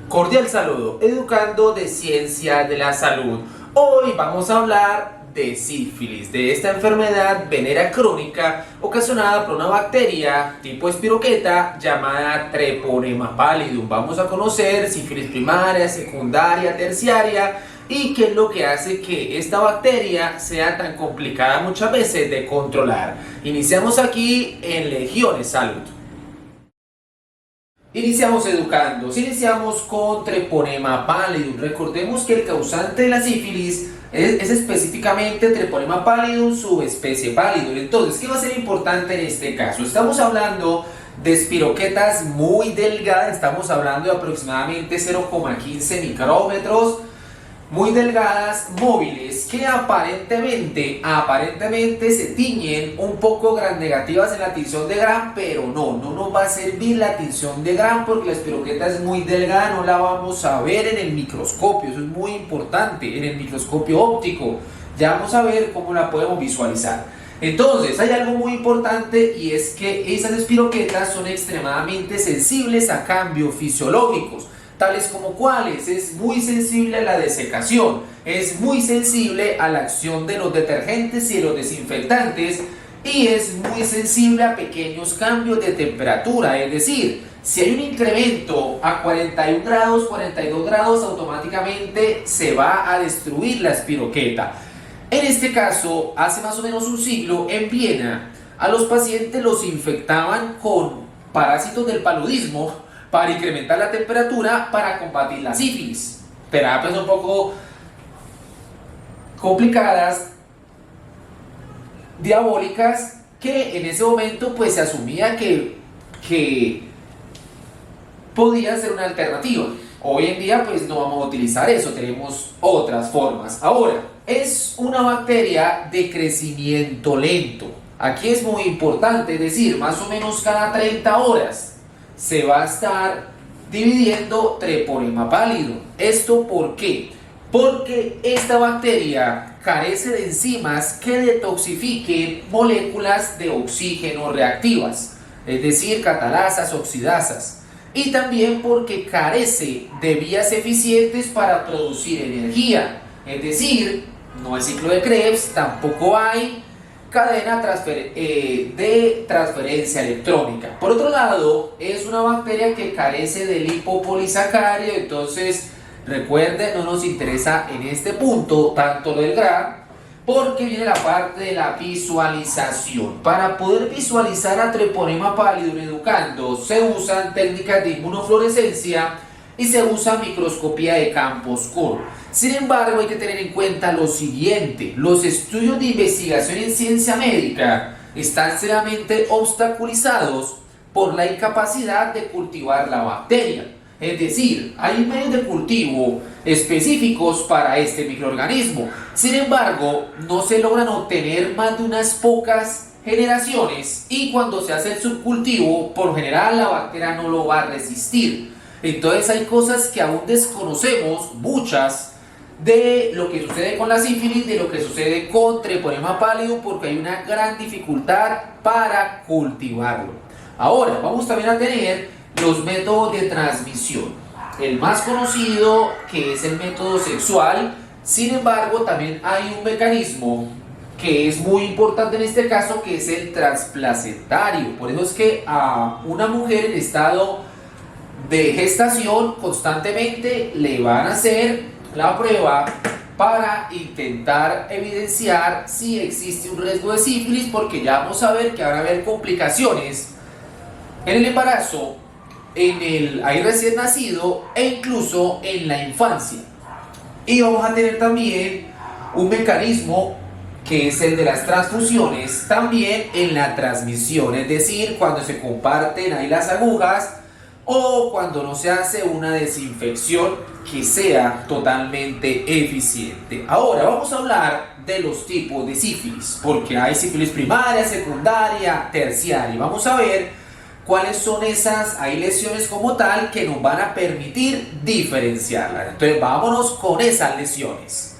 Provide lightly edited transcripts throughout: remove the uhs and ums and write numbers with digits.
Cordial saludo, educando de ciencia de la salud. Hoy vamos a hablar de sífilis, de esta enfermedad venérea crónica ocasionada por una bacteria tipo espiroqueta llamada Treponema pallidum. Vamos a conocer sífilis primaria, secundaria, terciaria y qué es lo que hace que esta bacteria sea tan complicada muchas veces de controlar. Iniciamos aquí en Legiones Salud. Iniciamos iniciamos con Treponema pallidum. Recordemos que el causante de la sífilis es específicamente Treponema pallidum, subespecie pallidum. Entonces, ¿qué va a ser importante en este caso? Estamos hablando de espiroquetas muy delgadas, estamos hablando de aproximadamente 0,15 micrómetros, muy delgadas, móviles, que aparentemente se tiñen un poco gram negativas en la tinción de Gram, pero no nos va a servir la tinción de Gram porque la espiroqueta es muy delgada, no la vamos a ver en el microscopio. Eso es muy importante, en el microscopio óptico ya vamos a ver cómo la podemos visualizar. Entonces hay algo muy importante, y es que esas espiroquetas son extremadamente sensibles a cambios fisiológicos, tales como cuáles: es muy sensible a la desecación, es muy sensible a la acción de los detergentes y de los desinfectantes, y es muy sensible a pequeños cambios de temperatura. Es decir, si hay un incremento a 41 grados, 42 grados, automáticamente se va a destruir la espiroqueta. En este caso, hace más o menos un siglo, en Viena, a los pacientes los infectaban con parásitos del paludismo para incrementar la temperatura para combatir la sífilis. Terapias un poco complicadas, diabólicas, que en ese momento pues se asumía que podía ser una alternativa. Hoy en día pues no vamos a utilizar eso, tenemos otras formas. Ahora, es una bacteria de crecimiento lento. Aquí es muy importante decir, más o menos cada 30 horas se va a estar dividiendo Treponema pallidum. ¿Esto por qué? Porque esta bacteria carece de enzimas que detoxifiquen moléculas de oxígeno reactivas, es decir, catalasas, oxidasas, y también porque carece de vías eficientes para producir energía, es decir, no hay ciclo de Krebs, tampoco hay cadena de transferencia electrónica. Por otro lado, es una bacteria que carece de lipopolisacárido. Entonces, recuerden, no nos interesa en este punto tanto lo del Gram, porque viene la parte de la visualización. Para poder visualizar a Treponema pallidum educando, se usan técnicas de inmunofluorescencia y se usa microscopía de campo oscuro. Sin embargo, hay que tener en cuenta lo siguiente: los estudios de investigación en ciencia médica están seriamente obstaculizados por la incapacidad de cultivar la bacteria. Es decir, hay medios de cultivo específicos para este microorganismo. Sin embargo, no se logran obtener más de unas pocas generaciones, y cuando se hace el subcultivo, por general la bacteria no lo va a resistir. Entonces hay cosas que aún desconocemos, muchas, de lo que sucede con la sífilis, de lo que sucede con Treponema pallidum, porque hay una gran dificultad para cultivarlo. Ahora, vamos también a tener los métodos de transmisión. El más conocido, que es el método sexual. Sin embargo, también hay un mecanismo que es muy importante en este caso, que es el transplacentario. Por eso es que a una mujer en estado de gestación constantemente le van a hacer la prueba para intentar evidenciar si existe un riesgo de sífilis, porque ya vamos a ver que van a haber complicaciones en el embarazo, en el ahí recién nacido e incluso en la infancia. Y vamos a tener también un mecanismo que es el de las transfusiones, también en la transmisión, es decir, cuando se comparten ahí las agujas o cuando no se hace una desinfección que sea totalmente eficiente. Ahora vamos a hablar de los tipos de sífilis, porque hay sífilis primaria, secundaria, terciaria. Vamos a ver cuáles son esas, hay lesiones como tal que nos van a permitir diferenciarlas. Entonces vámonos con esas lesiones.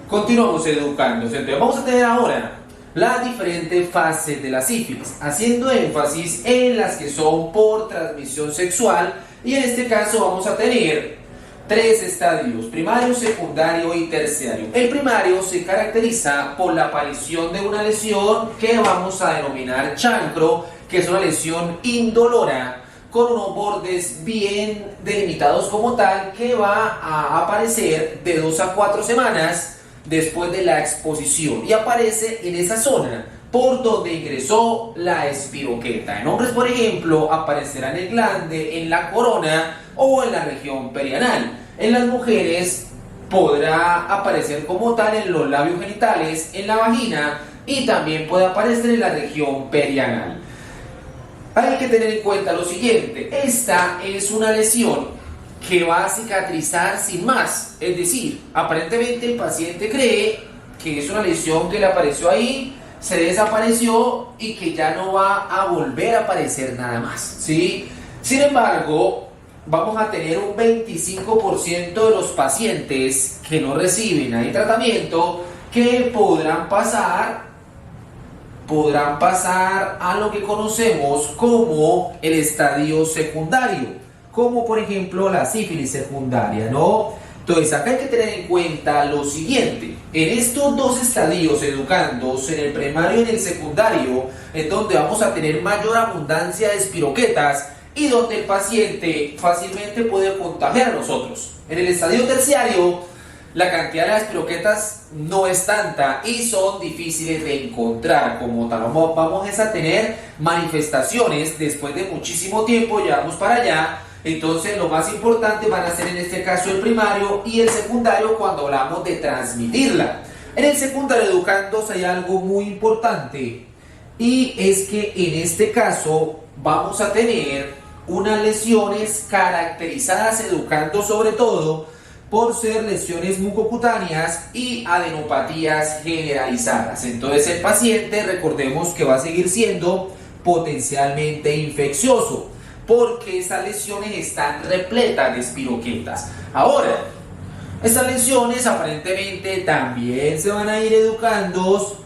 Continuamos educándose. Entonces vamos a tener ahora las diferentes fases de la sífilis, haciendo énfasis en las que son por transmisión sexual Y en este caso vamos a tener tres estadios: primario, secundario y terciario. El primario se caracteriza por la aparición de una lesión que vamos a denominar chancro, que es una lesión indolora con unos bordes bien delimitados como tal, que va a aparecer de 2 a 4 semanas después de la exposición y aparece en esa zona por donde ingresó la espiroqueta. En hombres, por ejemplo, aparecerá en el glande, en la corona o en la región perianal. En las mujeres podrá aparecer como tal en los labios genitales, en la vagina, y también puede aparecer en la región perianal. Hay que tener en cuenta lo siguiente: esta es una lesión que va a cicatrizar sin más, es decir, aparentemente el paciente cree que es una lesión que le apareció ahí, se desapareció y que ya no va a volver a aparecer nada más, ¿sí? Sin embargo, vamos a tener un 25% de los pacientes que no reciben ahí tratamiento que podrán pasar a lo que conocemos como el estadio secundario, como por ejemplo la sífilis secundaria, ¿no? Entonces acá hay que tener en cuenta lo siguiente: en estos dos estadios educandos, en el primario y en el secundario, es donde vamos a tener mayor abundancia de espiroquetas y donde el paciente fácilmente puede contagiar a nosotros. En el estadio terciario, la cantidad de las espiroquetas no es tanta y son difíciles de encontrar como tal. Vamos a tener manifestaciones después de muchísimo tiempo, llevamos para allá. Entonces lo más importante van a ser en este caso el primario y el secundario cuando hablamos de transmitirla. En el secundario educandos hay algo muy importante, y es que en este caso vamos a tener unas lesiones caracterizadas educando sobre todo por ser lesiones mucocutáneas y adenopatías generalizadas. Entonces el paciente, recordemos que va a seguir siendo potencialmente infeccioso porque esas lesiones están repletas de espiroquetas. Ahora, estas lesiones aparentemente también se van a ir educando.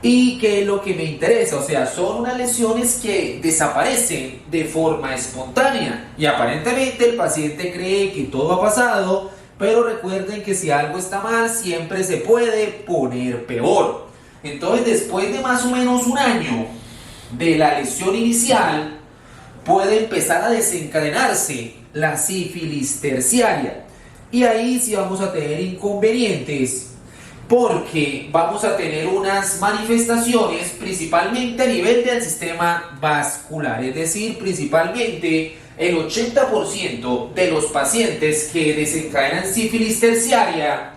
¿Y qué es lo que me interesa? O sea, son unas lesiones que desaparecen de forma espontánea y aparentemente el paciente cree que todo ha pasado, pero recuerden que si algo está mal siempre se puede poner peor. Entonces, después de más o menos un año de la lesión inicial, puede empezar a desencadenarse la sífilis terciaria, y ahí sí vamos a tener inconvenientes, porque vamos a tener unas manifestaciones principalmente a nivel del sistema vascular, es decir, principalmente el 80% de los pacientes que desencadenan sífilis terciaria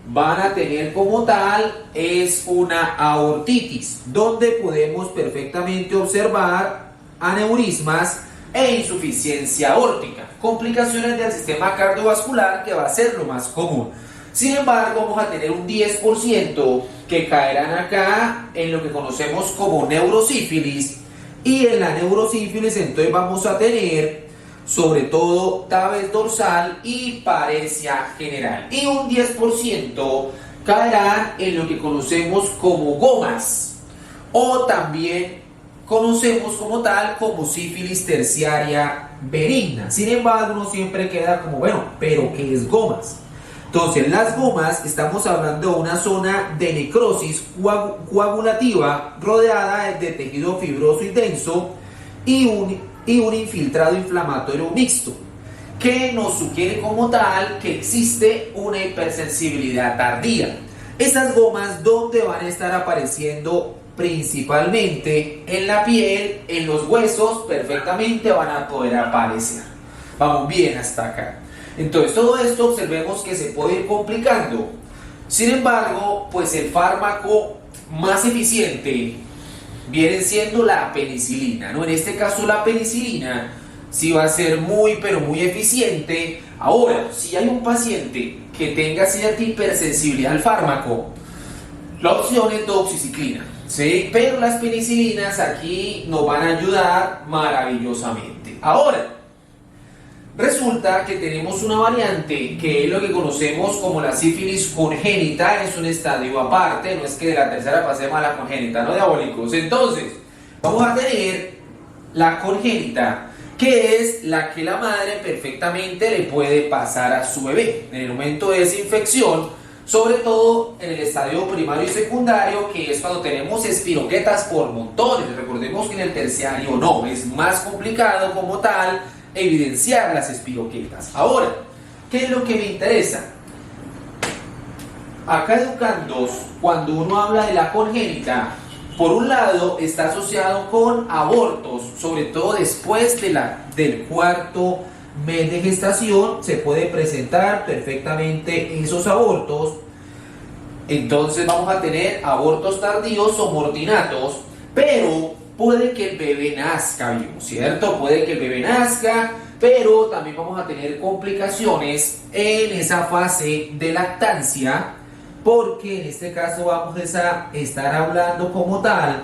van a tener como tal es una aortitis, donde podemos perfectamente observar aneurismas e insuficiencia aórtica, complicaciones del sistema cardiovascular, que va a ser lo más común. Sin embargo, vamos a tener un 10% que caerán acá en lo que conocemos como neurosífilis, y en la neurosífilis entonces vamos a tener sobre todo tabes dorsal y paresia general, y un 10% caerán en lo que conocemos como gomas, o también conocemos como tal como sífilis terciaria benigna. Sin embargo, uno siempre queda como, bueno, ¿pero qué es gomas? Entonces, las gomas, estamos hablando de una zona de necrosis coagulativa rodeada de tejido fibroso y denso y un infiltrado inflamatorio mixto, que nos sugiere como tal que existe una hipersensibilidad tardía. Estas gomas, ¿dónde van a estar apareciendo? Principalmente en la piel, en los huesos, perfectamente van a poder aparecer. Vamos bien hasta acá. Entonces todo esto observemos que se puede ir complicando. Sin embargo, pues el fármaco más eficiente viene siendo la penicilina, ¿no? En este caso la penicilina sí va a ser muy pero muy eficiente. Ahora, si hay un paciente que tenga cierta hipersensibilidad al fármaco, la opción es doxiciclina, ¿sí? Pero las penicilinas aquí nos van a ayudar maravillosamente. Ahora, resulta que tenemos una variante que es lo que conocemos como la sífilis congénita. Es un estadio aparte, no es que de la tercera pasemos a la congénita, no diabólicos. Entonces, vamos a tener la congénita, que es la que la madre perfectamente le puede pasar a su bebé en el momento de esa infección, sobre todo en el estadio primario y secundario, que es cuando tenemos espiroquetas por montones. Recordemos que en el terciario no, es más complicado como tal evidenciar las espiroquetas. Ahora, ¿qué es lo que me interesa? Acá educandos, cuando uno habla de la congénita, por un lado está asociado con abortos, sobre todo después del cuarto mes de gestación, se puede presentar perfectamente esos abortos. Entonces vamos a tener abortos tardíos o mortinatos, pero puede que el bebé nazca vivo, ¿cierto? Puede que el bebé nazca, pero también vamos a tener complicaciones en esa fase de lactancia, porque en este caso vamos a estar hablando como tal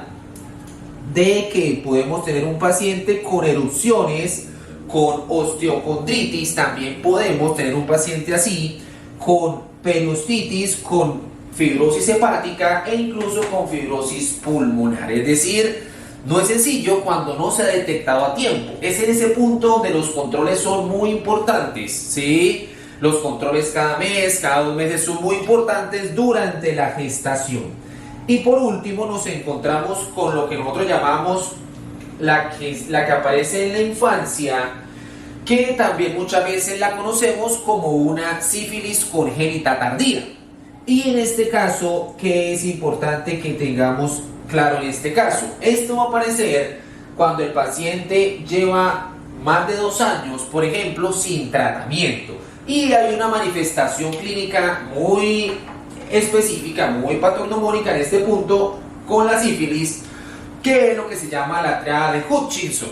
de que podemos tener un paciente con erupciones, con osteocondritis, también podemos tener un paciente así, con periostitis, con fibrosis hepática e incluso con fibrosis pulmonar. Es decir, no es sencillo cuando no se ha detectado a tiempo. Es en ese punto donde los controles son muy importantes, ¿sí? Los controles cada mes, cada 2 meses son muy importantes durante la gestación. Y por último nos encontramos con lo que nosotros llamamos la que aparece en la infancia, que también muchas veces la conocemos como una sífilis congénita tardía. Y en este caso, ¿qué es importante que tengamos claro en este caso? Esto va a aparecer cuando el paciente lleva más de 2 años, por ejemplo, sin tratamiento. Y hay una manifestación clínica muy específica, muy patognomónica en este punto con la sífilis, que es lo que se llama la triada de Hutchinson,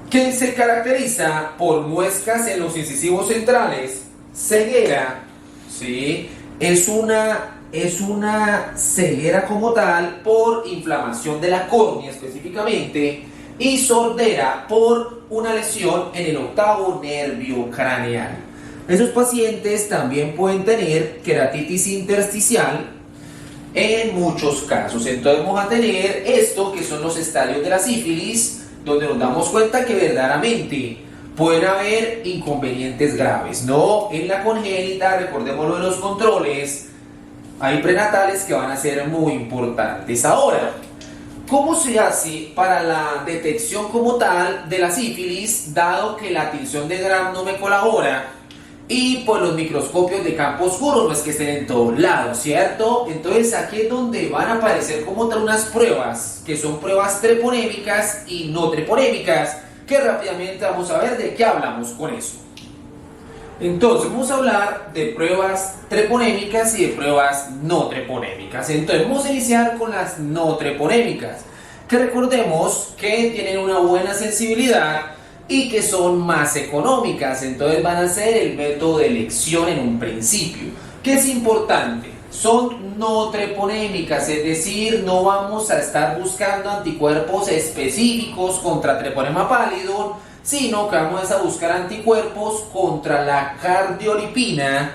que se caracteriza por muescas en los incisivos centrales, ceguera, ¿sí? Es una ceguera como tal por inflamación de la córnea específicamente, y sordera por una lesión en el octavo nervio craneal. Esos pacientes también pueden tener queratitis intersticial en muchos casos. Entonces vamos a tener esto que son los estadios de la sífilis, donde nos damos cuenta que verdaderamente pueden haber inconvenientes graves, ¿no? En la congénita, recordemos lo de los controles, hay prenatales que van a ser muy importantes. Ahora, ¿cómo se hace para la detección como tal de la sífilis, dado que la tinción de Gram no me colabora? Y pues los microscopios de campo oscuro no es que estén en todos lados, ¿cierto? Entonces aquí es donde van a aparecer como tal unas pruebas, que son pruebas treponémicas y no treponémicas, que rápidamente vamos a ver de qué hablamos con eso. Entonces vamos a hablar de pruebas treponémicas y de pruebas no treponémicas. Entonces vamos a iniciar con las no treponémicas, que recordemos que tienen una buena sensibilidad y que son más económicas. Entonces van a ser el método de elección en un principio. ¿Qué es importante? Son no treponémicas, es decir, no vamos a estar buscando anticuerpos específicos contra treponema pallidum, sino que vamos a buscar anticuerpos contra la cardiolipina,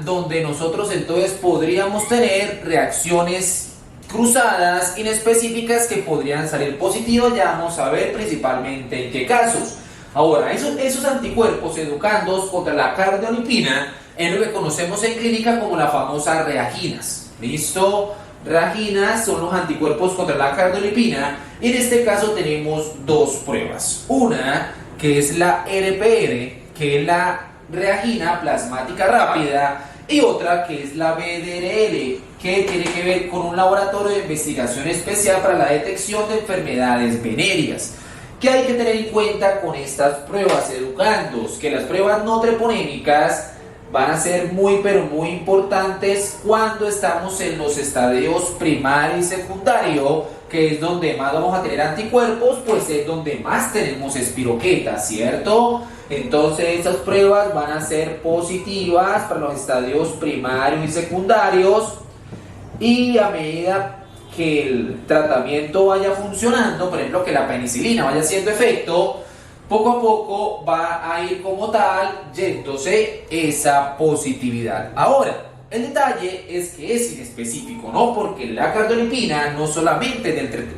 donde nosotros entonces podríamos tener reacciones cruzadas, inespecíficas, que podrían salir positivas. Ya vamos a ver principalmente en qué casos. Ahora, esos anticuerpos educandos contra la cardiolipina es lo que conocemos en clínica como las famosas reaginas. ¿Listo? Reaginas son los anticuerpos contra la cardiolipina. Y en este caso tenemos 2 pruebas. Una que es la RPR, que es la reagina plasmática rápida, y otra que es la BDRL, que tiene que ver con un laboratorio de investigación especial para la detección de enfermedades venéreas. ¿Qué hay que tener en cuenta con estas pruebas, educandos? Que las pruebas no treponémicas van a ser muy pero muy importantes cuando estamos en los estadios primario y secundario, que es donde más vamos a tener anticuerpos, pues es donde más tenemos espiroquetas, ¿cierto? Entonces esas pruebas van a ser positivas para los estadios primarios y secundarios, y a medida que el tratamiento vaya funcionando, por ejemplo que la penicilina vaya haciendo efecto, poco a poco va a ir como tal yéndose esa positividad. Ahora, el detalle es que es inespecífico, ¿no? Porque la cardiolipina no solamente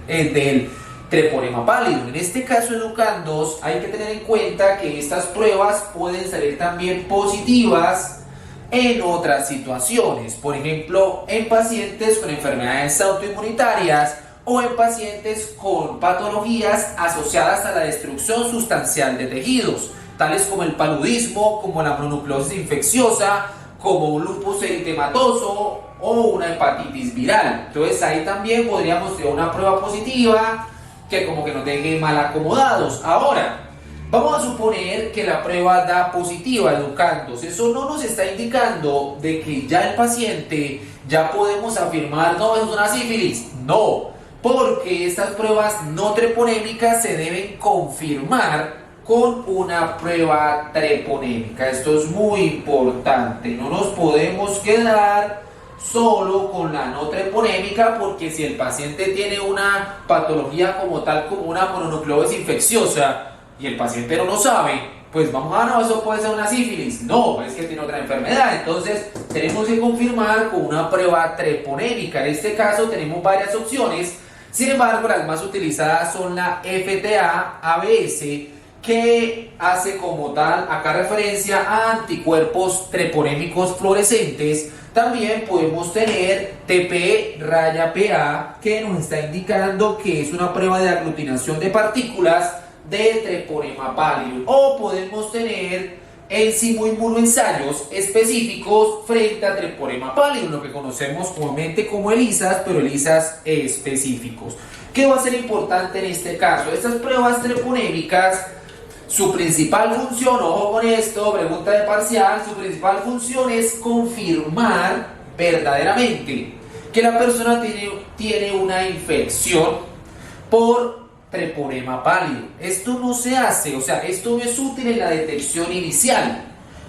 es del treponema pálido. En este caso, educandos, hay que tener en cuenta que estas pruebas pueden salir también positivas en otras situaciones, por ejemplo, en pacientes con enfermedades autoinmunitarias o en pacientes con patologías asociadas a la destrucción sustancial de tejidos, tales como el paludismo, como la mononucleosis infecciosa, como un lupus eritematoso o una hepatitis viral. Entonces ahí también podríamos tener una prueba positiva que como que nos deje mal acomodados. Ahora, vamos a suponer que la prueba da positiva, educandos. Eso no nos está indicando de que ya el paciente, ya podemos afirmar, no, es una sífilis. No, porque estas pruebas no treponémicas se deben confirmar con una prueba treponémica. Esto es muy importante. No nos podemos quedar solo con la no treponémica, porque si el paciente tiene una patología como tal, como una mononucleosis infecciosa, y el paciente no lo sabe, pues vamos a, no, eso puede ser una sífilis. No, es que tiene otra enfermedad. Entonces tenemos que confirmar con una prueba treponémica. En este caso tenemos varias opciones. Sin embargo, las más utilizadas son la FTA-ABS, que hace como tal acá referencia a anticuerpos treponémicos fluorescentes. También podemos tener TP-PA, que nos está indicando que es una prueba de aglutinación de partículas de treponema pálido. O podemos tener enzimoinmunoensayos específicos frente a treponema pálido, lo que conocemos comúnmente como ELISAs, pero ELISAs específicos. ¿Qué va a ser importante en este caso? Estas pruebas treponémicas, su principal función, ojo con esto, pregunta de parcial, su principal función es confirmar verdaderamente que la persona tiene una infección por treponema pálido. Esto no se hace, o sea, esto no es útil en la detección inicial,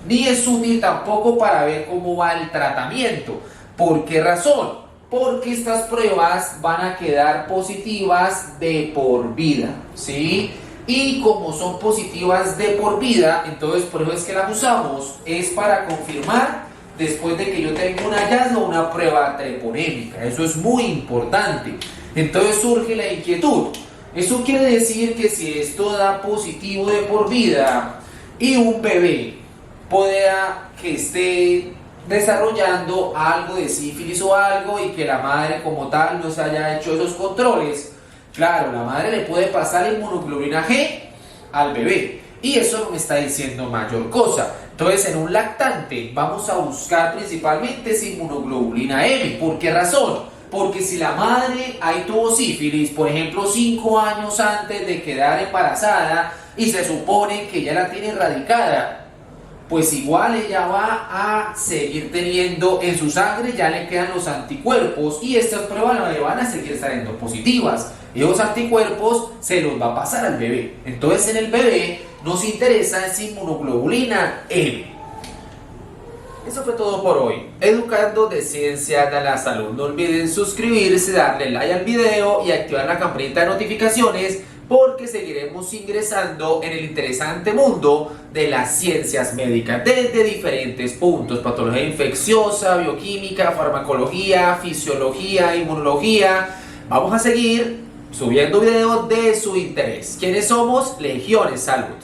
ni es útil tampoco para ver cómo va el tratamiento. ¿Por qué razón? Porque estas pruebas van a quedar positivas de por vida, ¿sí? Y como son positivas de por vida, entonces por eso es que las usamos, es para confirmar después de que yo tenga un hallazgo, una prueba treponémica. Eso es muy importante. Entonces surge la inquietud. Eso quiere decir que si esto da positivo de por vida y un bebé pueda que esté desarrollando algo de sífilis o algo y que la madre como tal no se haya hecho esos controles, claro, la madre le puede pasar inmunoglobulina G al bebé y eso no me está diciendo mayor cosa. Entonces en un lactante vamos a buscar principalmente esa inmunoglobulina M. ¿Por qué razón? Porque si la madre ahí tuvo sífilis, por ejemplo, 5 años antes de quedar embarazada y se supone que ya la tiene erradicada, pues igual ella va a seguir teniendo en su sangre, ya le quedan los anticuerpos y estas pruebas le van a seguir saliendo positivas. Esos anticuerpos se los va a pasar al bebé. Entonces en el bebé nos interesa esa inmunoglobulina M. Eso fue todo por hoy. Educando de Ciencia de la Salud. No olviden suscribirse, darle like al video y activar la campanita de notificaciones, porque seguiremos ingresando en el interesante mundo de las ciencias médicas desde diferentes puntos: patología infecciosa, bioquímica, farmacología, fisiología, inmunología. Vamos a seguir subiendo videos de su interés. ¿Quiénes somos? Legiones Salud.